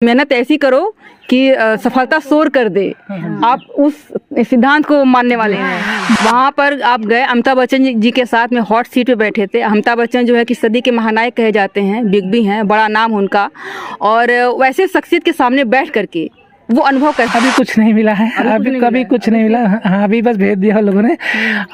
मेहनत ऐसी करो कि सफलता सोर कर दे। आप उस सिद्धांत को मानने वाले हैं। वहाँ पर आप गए, अमिताभ बच्चन जी के साथ में हॉट सीट पे बैठे थे। अमिताभ बच्चन जो है कि सदी के महानायक कहे जाते हैं, बिग बी हैं, बड़ा नाम उनका, और वैसे शख्सियत के सामने बैठ करके वो अनुभव कैसा? अभी कुछ नहीं मिला है, अभी कभी कुछ नहीं मिला। हाँ, अभी बस भेज दिया लोगों ने।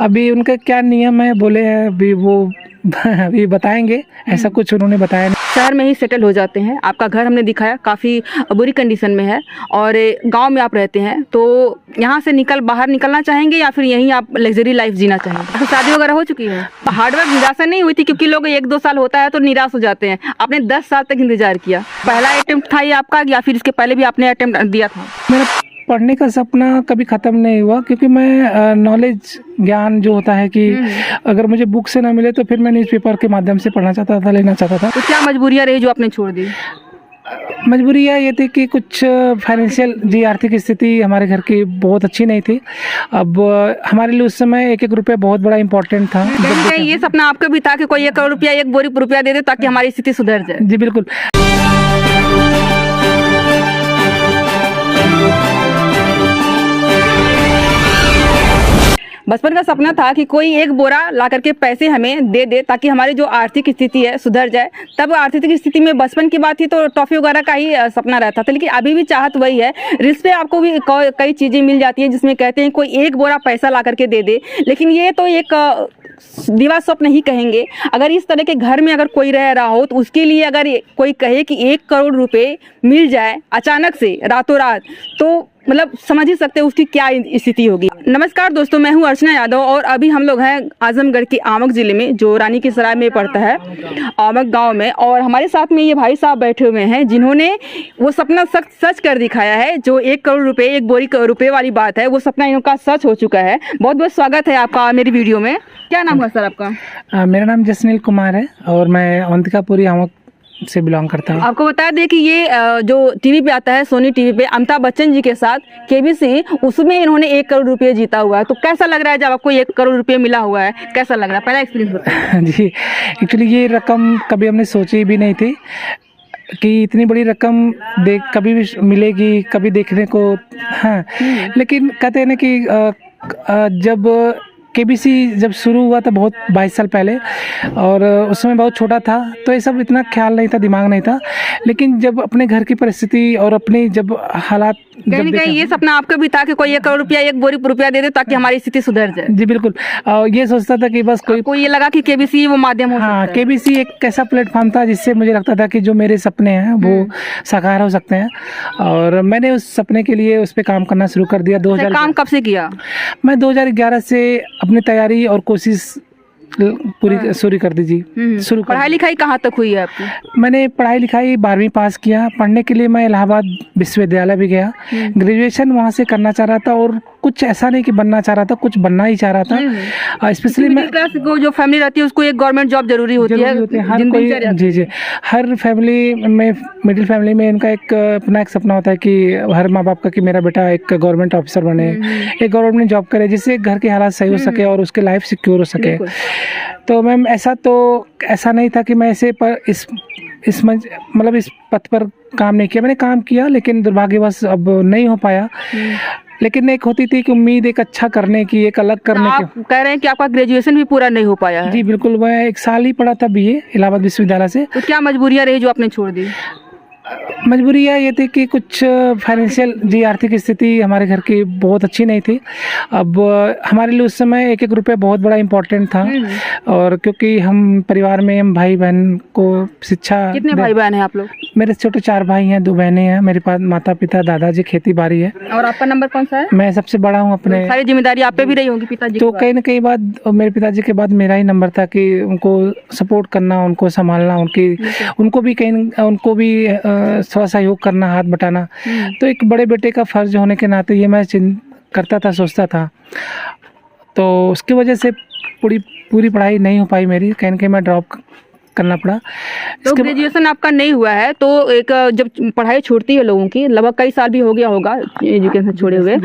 अभी उनका क्या नियम है बोले हैं, अभी वो अभी बताएंगे। ऐसा कुछ उन्होंने बताया नहीं। शहर में ही सेटल हो जाते हैं। आपका घर हमने दिखाया, काफ़ी बुरी कंडीशन में है, और गांव में आप रहते हैं, तो यहाँ से बाहर निकलना चाहेंगे या फिर यहीं आप लग्जरी लाइफ जीना चाहेंगे? तो शादी वगैरह हो चुकी है? हार्डवर्क निराशा नहीं हुई थी? क्योंकि लोग 1-2 साल होता है तो निराश हो जाते हैं। आपने 10 साल तक इंतजार किया। पहला अटेम्प्ट था ये आपका, या फिर इसके पहले भी आपने अटेम्प्ट दिया था? मेरा पढ़ने का सपना कभी ख़त्म नहीं हुआ, क्योंकि मैं नॉलेज ज्ञान जो होता है कि अगर मुझे बुक से ना मिले तो फिर मैं न्यूज़पेपर के माध्यम से पढ़ना चाहता था, लेना चाहता था। तो क्या मजबूरियाँ रही जो आपने छोड़ दी? मजबूरियाँ ये थी कि कुछ फाइनेंशियल जी आर्थिक स्थिति हमारे घर की बहुत अच्छी नहीं थी। अब हमारे लिए उस समय 1-1 रुपया बहुत बड़ा इम्पोर्टेंट था। कहीं ये सपना आपका भी था कि कोई 1 करोड़ रुपया, 1 बोरी रुपया दे दे ताकि हमारी स्थिति सुधर जाए? जी बिल्कुल। बचपन का सपना था कि कोई 1 बोरा ला करके पैसे हमें दे दे ताकि हमारी जो आर्थिक स्थिति है सुधर जाए। तब आर्थिक स्थिति में बचपन की बात थी तो टॉफी वगैरह का ही सपना रहता था, लेकिन अभी भी चाहत वही है। रील्स पे आपको भी कई चीज़ें मिल जाती हैं जिसमें कहते हैं कोई 1 बोरा पैसा ला करके दे दे, लेकिन ये तो एक दीवा स्वप्न ही कहेंगे। अगर इस तरह के घर में अगर कोई रह रहा हो तो उसके लिए अगर कोई कहे कि 1 करोड़ रुपए मिल जाए अचानक से रातों रात, तो मतलब समझ ही सकते हैं उसकी क्या स्थिति होगी। नमस्कार दोस्तों, मैं हूं अर्चना यादव और अभी हम लोग हैं आजमगढ़ के आमक ज़िले में, जो रानी की सराय में पड़ता है, आमक गांव में। और हमारे साथ में ये भाई साहब बैठे हुए हैं जिन्होंने वो सपना सच कर दिखाया है। जो 1 करोड़ रुपए, 1 बोरी रुपए वाली बात है, वो सपना इनका सच हो चुका है। बहुत बहुत स्वागत है आपका मेरी वीडियो में। क्या नाम है सर आपका? मेरा नाम जसनील कुमार है और मैं अवंतिकापुरी आमक से बिलोंग करता हूँ। आपको बता दें कि ये जो टीवी पे आता है, सोनी टीवी पे, अमिताभ बच्चन जी के साथ केबीसी, उसमें इन्होंने 1 करोड़ रुपए जीता हुआ है। तो कैसा लग रहा है जब आपको 1 करोड़ रुपए मिला हुआ है? कैसा लग रहा है, पहला एक्सपीरियंस बताइए। जी, एक्चुअली ये रकम कभी हमने सोची भी नहीं थी कि इतनी बड़ी रकम कभी भी मिलेगी, कभी देखने को। हाँ, लेकिन कहते हैं ना कि जब केबीसी जब शुरू हुआ था बहुत 22 साल पहले, और उस समय बहुत छोटा था तो ये सब इतना ख्याल नहीं था, दिमाग नहीं था। लेकिन जब अपने घर की परिस्थिति और अपनी जब हालात कहीं ये सपना आपका भी था कि कोई 1 करोड़ रुपया, 1 बोरी रुपया दे दे ताकि हमारी स्थिति सुधर जाए? जी बिल्कुल। ये सोचता था कि बस कोई ये लगा कि केबीसी वो माध्यम हो सकता है। हाँ, केबीसी एक ऐसा प्लेटफॉर्म था जिससे मुझे लगता था कि जो मेरे सपने हैं वो साकार हो सकते हैं, और मैंने उस सपने के लिए उस पर काम करना शुरू कर दिया। 2000 काम कब से किया? मैं 2011 से अपनी तैयारी और कोशिश पूरी शुरू कर दीजिए। पढ़ाई लिखाई कहाँ तक हुई है आपकी? मैंने पढ़ाई लिखाई 12वीं पास किया। पढ़ने के लिए मैं इलाहाबाद विश्वविद्यालय भी गया। ग्रेजुएशन वहाँ से करना चाह रहा था, और कुछ ऐसा नहीं कि बनना चाह रहा था, कुछ बनना ही चाह रहा था। स्पेशली मैं जो फैमिली रहती है उसको एक गवर्नमेंट जॉब जरूरी होती है। हर कोई, जी, हर फैमिली में, मिडिल फैमिली में इनका अपना एक सपना होता है कि हर माँ बाप का कि मेरा बेटा एक गवर्नमेंट ऑफिसर बने, एक गवर्नमेंट जॉब करे, जिससे घर के हालात सही हो सके और उसके लाइफ सिक्योर हो सके। तो मैम ऐसा नहीं था कि मैं ऐसे पर इस पथ पर काम नहीं किया। मैंने काम किया, लेकिन दुर्भाग्यवश अब नहीं हो पाया। लेकिन एक होती थी कि उम्मीद एक अच्छा करने की, एक अलग करने की। आप कह रहे हैं कि आपका ग्रेजुएशन भी पूरा नहीं हो पाया है? जी बिल्कुल, मैं 1 साल ही पढ़ा था BA इलाहाबाद विश्वविद्यालय से। तो क्या मजबूरियाँ रही जो आपने छोड़ दी? मजबूरियाँ ये थी कि कुछ फाइनेंशियल जी आर्थिक स्थिति हमारे घर की बहुत अच्छी नहीं थी। अब हमारे लिए उस समय 1-1 रुपया बहुत बड़ा इम्पोर्टेंट था, और क्योंकि हम परिवार में हम भाई बहन को शिक्षा। कितने भाई बहन हैं आप लोग? मेरे छोटे 4 भाई हैं, 2 बहनें हैं। मेरे पास माता पिता, दादाजी, खेती बाड़ी है। और आपका नंबर कौन सा है? मैं सबसे बड़ा हूँ। अपने सारी जिम्मेदारी आप पे भी रही होगी पिताजी? तो कहीं ना कहीं बाद मेरे पिताजी के बाद मेरा ही नंबर था कि उनको सपोर्ट करना, उनको संभालना, उनको भी थोड़ा सहयोग करना, हाथ बटाना। तो एक बड़े बेटे का फर्ज होने के नाते ये मैं करता था, सोचता था। तो उसकी वजह से पूरी पढ़ाई नहीं हो पाई मेरी। कहीं ना कहीं मैं ड्रॉप करना पड़ा। तो ग्रेजुएशन आपका नहीं हुआ है तो एक जब पढ़ाई छूटती है लोगों की, लगभग कई साल भी हो गया होगा एजुकेशन छोड़े हुए,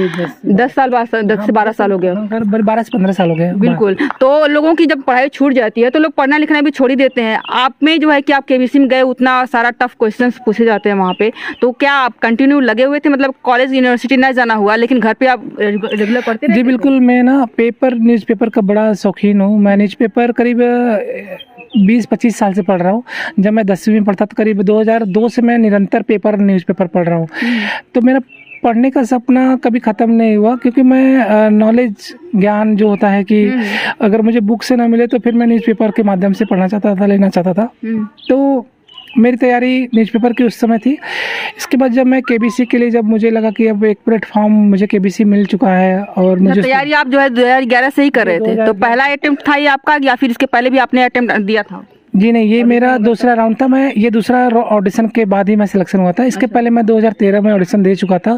10 साल 10 से 12 साल हो गया, 12 से 15 साल हो गए। बिल्कुल। तो लोगों की जब पढ़ाई छूट जाती है तो लोग पढ़ना लिखना भी छोड़ ही देते हैं। आप में जो है कि आप केबीसी में गए, उतना सारा टफ क्वेश्चंस पूछे जाते हैं वहाँ पे, तो क्या आप कंटिन्यू लगे हुए थे, मतलब कॉलेज यूनिवर्सिटी नहीं जाना हुआ लेकिन घर पे आप रेगुलर पढ़ते रहे? जी बिल्कुल, मैं ना न्यूज़पेपर का बड़ा शौकीन हूँ। मैं न्यूज़पेपर करीब 20-25 साल से पढ़ रहा हूँ। जब मैं 10वीं में पढ़ता तो करीब 2002 से मैं निरंतर न्यूज़पेपर पढ़ रहा हूँ। तो मेरा पढ़ने का सपना कभी ख़त्म नहीं हुआ, क्योंकि मैं नॉलेज ज्ञान जो होता है कि अगर मुझे बुक से ना मिले तो फिर मैं न्यूज़पेपर के माध्यम से पढ़ना चाहता था, लेना चाहता था। तो मेरी तैयारी न्यूज़पेपर की उस समय थी। इसके बाद जब मैं केबीसी के लिए, जब मुझे लगा कि अब एक प्लेटफॉर्म मुझे केबीसी मिल चुका है और मुझे तैयारी आप जो है 2011 से ही कर रहे थे, तो पहला अटेम्प्ट था ये आपका या फिर इसके पहले भी आपने अटेम्प्ट दिया था? जी नहीं, ये मेरा दूसरा राउंड था। मैं ये दूसरा ऑडिशन के बाद ही मैं सिलेक्शन हुआ था। इसके पहले मैं 2013 में ऑडिशन दे चुका था,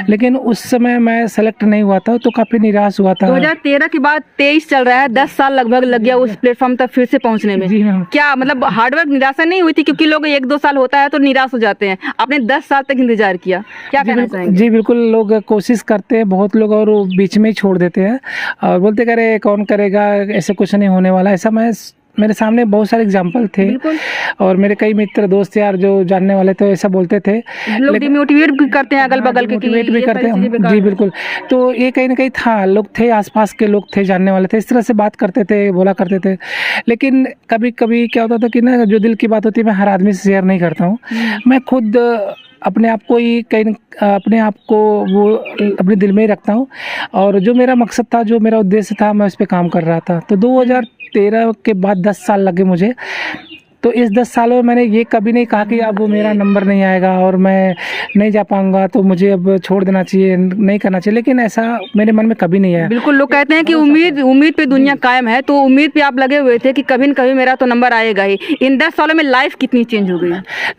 लेकिन उस समय मैं सेलेक्ट नहीं हुआ था, तो काफ़ी निराश हुआ था। 2013 के बाद 23 चल रहा है, 10 साल लगभग लग गया उस प्लेटफॉर्म तक फिर से पहुंचने में। जी हाँ। क्या मतलब हार्डवर्क, निराशा नहीं हुई थी? क्योंकि लोग 1-2 साल होता है तो निराश हो जाते हैं, आपने 10 साल तक इंतजार किया, क्या कहना चाहेंगे? जी बिल्कुल, लोग कोशिश करते हैं बहुत लोग, और वो बीच में ही छोड़ देते हैं और बोलते करे कौन करेगा, ऐसे कुछ नहीं होने वाला। ऐसा मेरे सामने बहुत सारे एग्जाम्पल थे और मेरे कई मित्र दोस्त यार जो जानने वाले थे ऐसा बोलते थे। लोग डिमोटिवेट भी करते हैं अगल बगल के, डिमोटिवेट भी करते हैं। जी बिल्कुल, तो ये कहीं ना कहीं था, लोग थे, आसपास के लोग थे, जानने वाले थे, इस तरह से बात करते थे, बोला करते थे। लेकिन कभी कभी क्या होता था कि ना, जो दिल की बात होती है मैं हर आदमी से शेयर नहीं करता हूँ। मैं खुद अपने आप को ही कहीं अपने आप को वो अपने दिल में ही रखता हूँ, और जो मेरा मकसद था, जो मेरा उद्देश्य था, मैं उस पर काम कर रहा था। तो 2013 के बाद 10 साल लगे मुझे। तो इस 10 सालों में मैंने ये कभी नहीं कहा कि अब मेरा नंबर नहीं आएगा और मैं नहीं जा पाऊंगा तो मुझे अब छोड़ देना चाहिए, नहीं करना चाहिए, लेकिन ऐसा मेरे मन में कभी नहीं आया। बिल्कुल, लोग कहते हैं कि उम्मीद पे दुनिया कायम है, तो उम्मीद पे आप लगे हुए थे कि कभी न कभी मेरा तो नंबर आएगा ही। इन 10 सालों में लाइफ कितनी चेंज हो गई?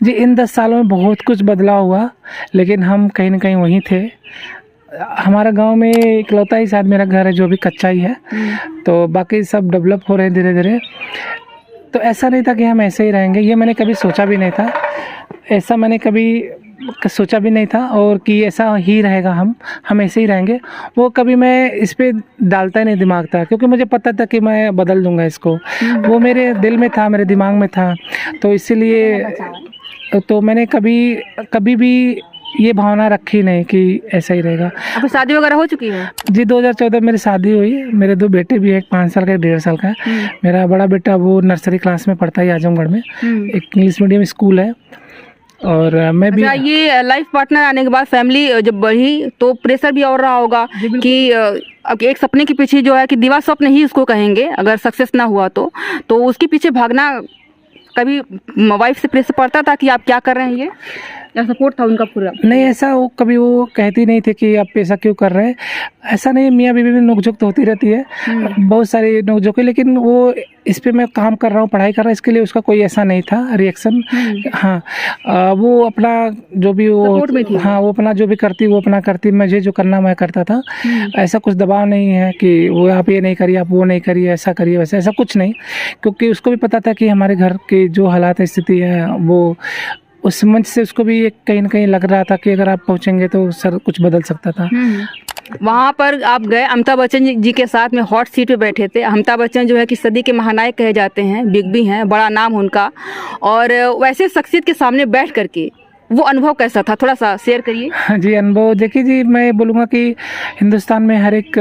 जी, इन 10 सालों में बहुत कुछ बदलाव हुआ, लेकिन हम कहीं ना कहीं वहीं थे। हमारा गांव में इकलौता ही शायद मेरा घर है जो भी कच्चा ही है, तो बाकी सब डेवलप हो रहे हैं धीरे धीरे। तो ऐसा नहीं था कि हम ऐसे ही रहेंगे, ये मैंने कभी सोचा भी नहीं था, ऐसा मैंने कभी सोचा भी नहीं था, और कि ऐसा ही रहेगा, हम ऐसे ही रहेंगे, वो कभी मैं इस पे डालता ही नहीं दिमाग था, क्योंकि मुझे पता था कि मैं बदल दूंगा इसको। वो मेरे दिल में था, मेरे दिमाग में था, तो इसीलिए तो मैंने कभी भी ये भावना रखी नहीं कि ऐसा ही रहेगा। अब शादी वगैरह हो चुकी है? जी, 2014 मेरी शादी हुई। मेरे 2 बेटे भी हैं, एक 5 साल का, 1.5 साल का। मेरा बड़ा बेटा वो नर्सरी क्लास में पढ़ता है आजमगढ़ में, एक इंग्लिश मीडियम स्कूल है, और मैं भी। ये लाइफ पार्टनर आने के बाद फैमिली जब बढ़ी तो प्रेशर भी और रहा होगा कि अब एक सपने के पीछे जो है कि दीवार स्वप्न ही उसको कहेंगे, अगर सक्सेस ना हुआ तो उसके पीछे भागना, कभी वाइफ से प्रेशर पड़ता था कि आप क्या कर रहे हैं, ये या सपोर्ट था उनका पूरा? नहीं, ऐसा वो कभी वो कहती नहीं थी कि आप ऐसा क्यों कर रहे हैं, ऐसा नहीं। मियाँ बीवी में नोकझोंक तो होती रहती है, बहुत सारी नोकझोंक, लेकिन वो इस पे मैं काम कर रहा हूँ, पढ़ाई कर रहा हूँ, इसके लिए उसका कोई ऐसा नहीं था रिएक्शन। हाँ, वो अपना जो भी वो, हाँ, वो अपना जो भी करती वो अपना करती, मुझे जो करना मैं करता था। ऐसा कुछ दबाव नहीं है कि वो आप ये नहीं करिए, आप वो नहीं करिए, ऐसा करिए, वैसे ऐसा कुछ नहीं, क्योंकि उसको भी पता था कि हमारे घर की जो हालात स्थिति है, वो उस मंच से उसको भी एक कहीं ना कहीं लग रहा था कि अगर आप पहुंचेंगे तो सर कुछ बदल सकता था। वहाँ पर आप गए, अमिताभ बच्चन जी के साथ में हॉट सीट पे बैठे थे। अमिताभ बच्चन जो है कि सदी के महानायक कहे जाते हैं, बिग बी हैं, बड़ा नाम उनका, और वैसे शख्सियत के सामने बैठ करके वो अनुभव कैसा था, थोड़ा सा शेयर करिए। हाँ जी, अनुभव देखिए जी, मैं बोलूँगा कि हिंदुस्तान में हर एक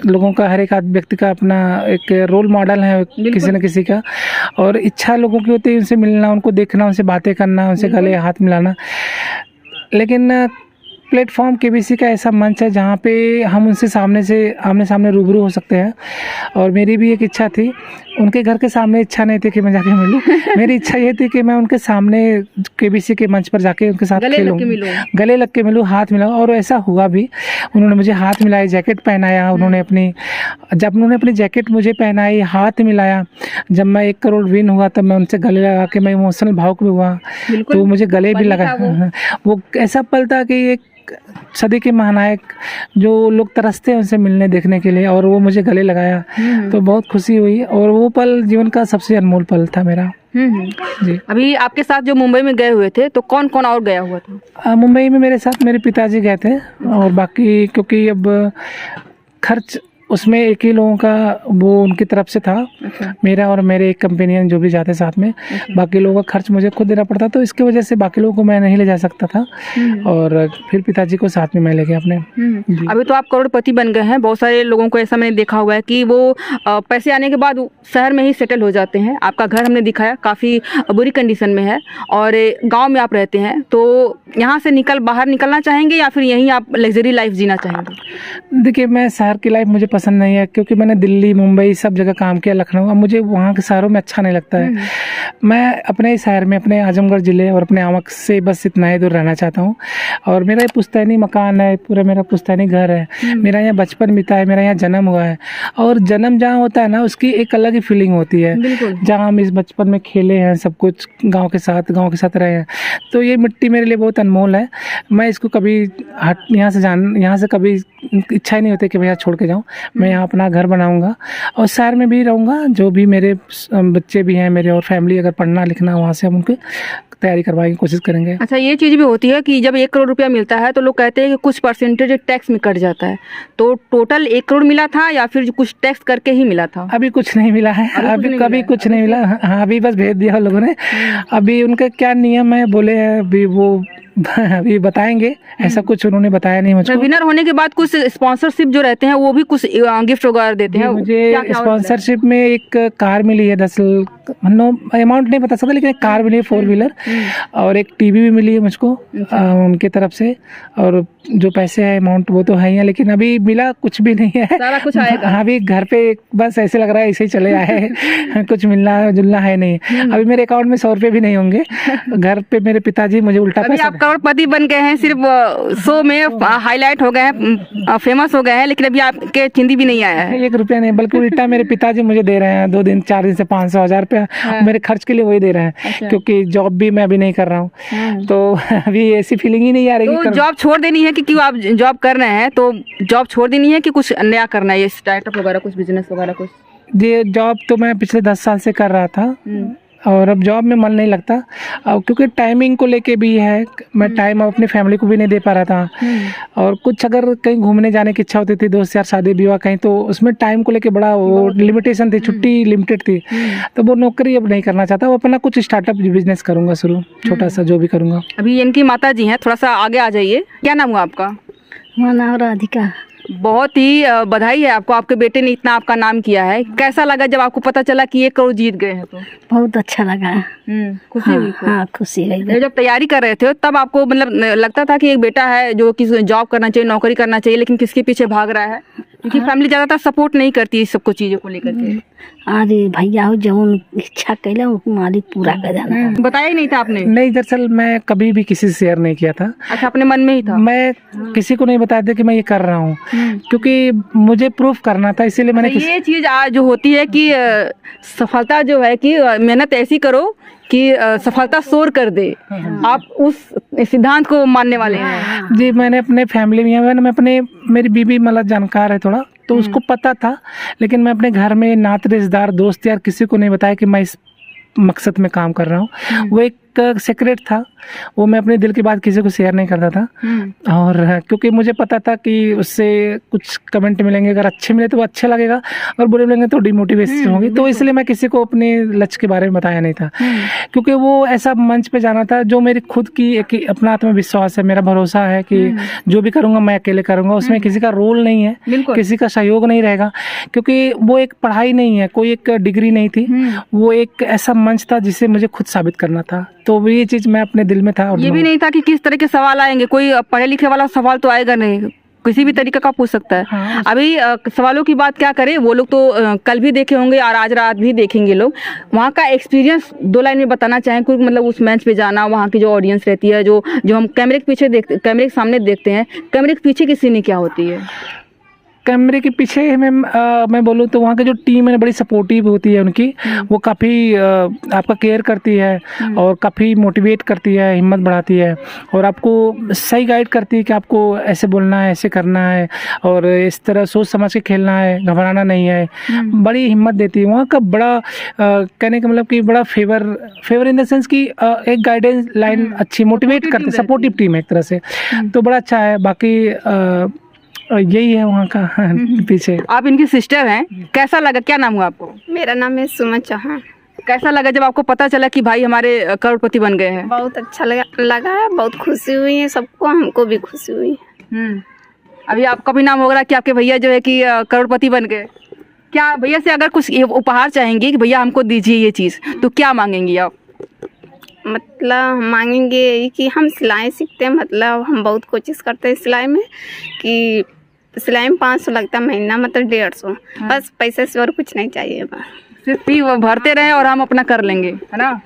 लोगों का, हर एक व्यक्ति का अपना एक रोल मॉडल है किसी न किसी का, और इच्छा लोगों की होती है उनसे मिलना, उनको देखना, उनसे बातें करना, उनसे गले हाथ मिलाना। लेकिन प्लेटफॉर्म केबीसी का ऐसा मंच है जहाँ पे हम उनसे आमने सामने रूबरू हो सकते हैं, और मेरी भी एक इच्छा थी। उनके घर के सामने इच्छा नहीं थी कि मैं जाके मिलूं, मेरी इच्छा ये थी कि मैं उनके सामने केबीसी के मंच पर जाके उनके साथ खेलूं, गले लग के मिलूं, हाथ मिलाऊं, और ऐसा हुआ भी। उन्होंने मुझे हाथ मिलाया, जैकेट पहनाया, जब उन्होंने अपनी जैकेट मुझे पहनाई, हाथ मिलाया, जब मैं 1 करोड़ विन हुआ तब मैं उनसे गले लगा के मैं इमोशनल भावुक भी हुआ, तो मुझे गले भी लगा। वो ऐसा पल था कि एक सदी के महानायक जो लोग तरसते हैं उनसे मिलने देखने के लिए, और वो मुझे गले लगाया, तो बहुत खुशी हुई, और वो पल जीवन का सबसे अनमोल पल था मेरा। जी। अभी आपके साथ जो मुंबई में गए हुए थे तो कौन कौन और गया हुआ था? मुंबई में मेरे साथ मेरे पिताजी गए थे, और बाकी क्योंकि अब खर्च उसमें एक ही लोगों का वो उनकी तरफ से था, अच्छा। मेरा और मेरे एक कंपेनियन जो भी जाते साथ में, बाकी लोगों का खर्च मुझे खुद देना पड़ता, तो इसकी वजह से बाकी लोगों को मैं नहीं ले जा सकता था, और फिर पिताजी को साथ में मैं ले गया अपने। जी। अभी तो आप करोड़पति बन गए हैं। बहुत सारे लोगों को ऐसा मैंने देखा हुआ है कि वो पैसे आने के बाद शहर में ही सेटल हो जाते हैं। आपका घर हमने दिखाया, काफ़ी बुरी कंडीशन में है, और गाँव में आप रहते हैं, तो यहाँ से बाहर निकलना चाहेंगे या फिर यहीं आप लग्जरी लाइफ जीना चाहेंगे? देखिए, मैं शहर की लाइफ मुझे पसंद नहीं है, क्योंकि मैंने दिल्ली, मुंबई सब जगह काम किया, लखनऊ, अब मुझे वहाँ के शहरों में अच्छा नहीं लगता है। मैं अपने ही शहर में, अपने आजमगढ़ ज़िले और अपने आमक से बस इतना ही दूर रहना चाहता हूँ। और मेरा ये पुश्तैनी मकान है, पूरा मेरा पुश्तैनी घर है, मेरा यहाँ बचपन बीता है, मेरा यहाँ जन्म हुआ है, और जन्म जहाँ होता है ना, उसकी एक अलग ही फीलिंग होती है। जहाँ हम इस बचपन में खेले हैं, सब कुछ गाँव के साथ रहे हैं, तो ये मिट्टी मेरे लिए बहुत अनमोल है। मैं इसको कभी यहाँ से कभी इच्छा ही नहीं होती कि मैं यहाँ छोड़ के जाऊँ। मैं यहाँ अपना घर बनाऊंगा और शहर में भी रहूँगा। जो भी मेरे बच्चे भी हैं मेरे, और फैमिली अगर पढ़ना लिखना, वहाँ से हम उनकी तैयारी करवाने की कोशिश करेंगे। अच्छा, ये चीज़ भी होती है कि जब 1 करोड़ रुपया मिलता है तो लोग कहते हैं कि कुछ परसेंटेज टैक्स में कट जाता है, तो टोटल 1 करोड़ मिला था या फिर कुछ टैक्स करके ही मिला था? अभी कुछ नहीं मिला है, अभी कभी कुछ नहीं मिला। हाँ, अभी बस भेज दिया लोगों ने। अभी उनका क्या नियम है बोले हैं, अभी वो अभी बताएंगे, ऐसा कुछ उन्होंने बताया नहीं मुझको। विनर होने के बाद कुछ स्पॉन्सरशिप जो रहते हैं वो भी कुछ गिफ्ट वगैरह देते हैं? मुझे स्पॉन्सरशिप में एक कार मिली है, 10 अमाउंट नहीं बता सकता, लेकिन एक कार मिली है 4 व्हीलर, और एक टीवी भी मिली है मुझको उनकी तरफ से। और जो पैसे है अमाउंट वो तो है ही है, लेकिन अभी मिला कुछ भी नहीं है, सारा कुछ आएगा। हाँ, अभी घर पे बस ऐसे लग रहा है ऐसे ही चले आए कुछ मिलना जुलना है नहीं। अभी मेरे अकाउंट में 100 रुपये भी नहीं होंगे। घर पे मेरे पिताजी मुझे उल्टा पैसा। आप करोड़पति बन गए हैं, सिर्फ शो में हाईलाइट हो गए हैं, फेमस हो गए हैं, लेकिन अभी आपके चिंदी भी नहीं आया है। 1 रुपया नहीं, बल्कि उल्टा मेरे पिताजी मुझे दे रहे हैं 2 दिन 4 दिन से 500 1000 रुपया मेरे खर्च के लिए वही दे रहे हैं। क्योंकि जॉब भी मैं अभी नहीं कर रहा हूँ, तो अभी ऐसी फीलिंग ही नहीं आ रही। तो जॉब छोड़ देनी है कि क्यों आप जॉब कर रहे हैं, तो जॉब छोड़ देनी है कि कुछ नया करना है, ये स्टार्टअप वगैरह कुछ बिजनेस वगैरह कुछ? ये जॉब तो मैं पिछले 10 साल से कर रहा था, और अब जॉब में मन नहीं लगता, क्योंकि टाइमिंग को लेके भी है। मैं टाइम अपनी फैमिली को भी नहीं दे पा रहा था, और कुछ अगर कहीं घूमने जाने की इच्छा होती थी, दोस्त यार शादी विवाह कहीं, तो उसमें टाइम को लेके बड़ा वो लिमिटेशन थी, छुट्टी लिमिटेड थी। तो वो नौकरी अब नहीं करना चाहता, वो अपना कुछ स्टार्टअप बिजनेस करूँगा शुरू, छोटा सा जो भी करूँगा। अभी इनकी माता जी हैं, थोड़ा सा आगे आ जाइए। क्या नाम हुआ आपका? मेरा नाम राधिका। बहुत ही बधाई है आपको, आपके बेटे ने इतना आपका नाम किया है। कैसा लगा जब आपको पता चला कि 1 करोड़ जीत गए हैं? तो बहुत अच्छा लगा। खुशी हुई? हाँ, खुशी हुई। जब तैयारी कर रहे थे तब आपको मतलब लगता था कि एक बेटा है जो कि जॉब करना चाहिए, नौकरी करना चाहिए, लेकिन किसके पीछे भाग रहा है? क्योंकि फैमिली ज़्यादातर सपोर्ट नहीं करती इस सबको चीज़ों को लेकर के। अरे भैया हो, जब इच्छा कैले मालिक पूरा कर जाना। बताया ही नहीं था आपने? नहीं, दरअसल मैं कभी भी किसी से शेयर नहीं किया था। अच्छा, अपने मन में ही था? मैं किसी को नहीं बताया था कि मैं ये कर रहा हूँ, क्योंकि मुझे प्रूफ करना था, इसीलिए मैंने ये चीज़ आज जो होती है कि सफलता जो है कि मेहनत ऐसी करो कि सफलता शोर कर दे। आप उस सिद्धांत को मानने वाले हैं? जी, मैंने अपने फैमिली में, मैं अपने, मेरी बीबी मतलब जानकार है थोड़ा, तो उसको पता था, लेकिन मैं अपने घर में नाते रिश्तेदार दोस्त यार किसी को नहीं बताया कि मैं इस मकसद में काम कर रहा हूँ। वो एक सीक्रेट था, वो मैं अपने दिल की बात किसी को शेयर नहीं करता था। और क्योंकि मुझे पता था कि उससे कुछ कमेंट मिलेंगे, अगर अच्छे मिले तो वो अच्छे लगेगा, और बुरे मिलेंगे तो डिमोटिवेशन होगी, तो इसलिए मैं किसी को अपने लक्ष्य के बारे में बताया नहीं था। क्योंकि वो ऐसा मंच पे जाना था जो मेरी खुद की एक अपना आत्मविश्वास है, मेरा भरोसा है कि जो भी करूँगा मैं अकेले करूँगा, उसमें किसी का रोल नहीं है, किसी का सहयोग नहीं रहेगा। क्योंकि वो एक पढ़ाई नहीं है, कोई एक डिग्री नहीं थी, वो एक ऐसा मंच था जिसे मुझे खुद साबित करना था। तो ये चीज़ मैं अपने दिल में था। और ये भी नहीं था कि किस तरह के सवाल आएंगे, कोई पढ़े लिखे वाला सवाल तो आएगा नहीं, किसी भी तरीके का पूछ सकता है। हाँ। अभी सवालों की बात क्या करें, वो लोग तो कल भी देखे होंगे और आज रात भी देखेंगे लोग। वहाँ का एक्सपीरियंस 2 लाइन में बताना चाहें, क्योंकि मतलब उस मंच पे जाना, वहाँ की जो ऑडियंस रहती है, जो हम कैमरे के पीछे देखते, कैमरे के सामने देखते हैं, कैमरे के पीछे की सीन क्या होती है? कैमरे के पीछे मैं बोलूँ तो वहाँ की जो टीम है बड़ी सपोर्टिव होती है उनकी, वो काफ़ी आपका केयर करती है और काफ़ी मोटिवेट करती है, हिम्मत बढ़ाती है और आपको सही गाइड करती है कि आपको ऐसे बोलना है, ऐसे करना है और इस तरह सोच समझ के खेलना है, घबराना नहीं है। बड़ी हिम्मत देती है वहाँ का। बड़ा कहने का मतलब कि बड़ा फेवर इन द सेंस कि एक गाइडेंस लाइन अच्छी, मोटिवेट करते, सपोर्टिव टीम है एक तरह से, तो बड़ा अच्छा है। बाकी यही है वहाँ का पीछे। आप इनकी सिस्टर हैं, कैसा लगा? क्या नाम हुआ आपको? मेरा नाम है सुमन चौहान। कैसा लगा जब आपको पता चला कि भाई हमारे करोड़पति बन गए हैं? बहुत अच्छा लगा है, बहुत खुशी हुई है सबको, हमको भी खुशी हुई है। अभी आपका भी नाम होगा कि आपके भैया जो है कि करोड़पति बन गए। क्या भैया से अगर कुछ उपहार चाहेंगी कि भैया हमको दीजिए ये चीज़, तो क्या मांगेंगी आप? मतलब हम मांगेंगे यही कि हम सिलाई सीखते हैं, मतलब हम बहुत कोशिश करते हैं सिलाई में कि सिलाई में 500 लगता है महीना, मतलब 150। बस पैसे से और कुछ नहीं चाहिए, बस सिर्फ फी वो भरते रहें और हम अपना कर लेंगे, है ना।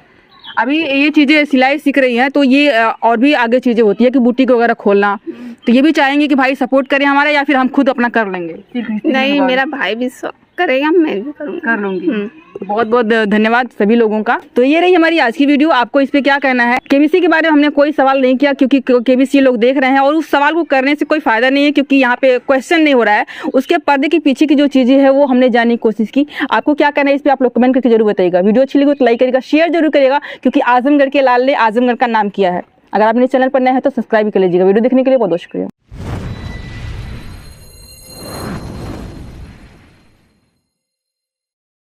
अभी ये चीज़ें सिलाई सीख रही हैं तो ये और भी आगे चीज़ें होती है कि बुटीक वगैरह खोलना, तो ये भी चाहेंगे कि भाई सपोर्ट करें हमारा या फिर हम खुद अपना कर लेंगे? नहीं, मेरा भाई भी करेगा, मैं भी करूँगा, कर लूँगी। बहुत बहुत धन्यवाद सभी लोगों का। तो ये रही हमारी आज की वीडियो। आपको इस पे क्या कहना है? केबीसी के बारे में हमने कोई सवाल नहीं किया क्योंकि केबीसी लोग देख रहे हैं और उस सवाल को करने से कोई फायदा नहीं है क्योंकि यहाँ पे क्वेश्चन नहीं हो रहा है। उसके पर्दे के पीछे की जो चीज़ें हैं वो हमने जानने की कोशिश की। आपको क्या कहना है इस पर आप लोग कमेंट करके जरूर बताइएगा। वीडियो अच्छी लगी तो लाइक करिएगा, शेयर जरूर करिएगा क्योंकि आजमगढ़ के लाल ने आजमगढ़ का नाम किया है। अगर आप मेरे चैनल पर नए हैं तो सब्सक्राइब कर लीजिएगा। वीडियो देखने के लिए बहुत बहुत शुक्रिया।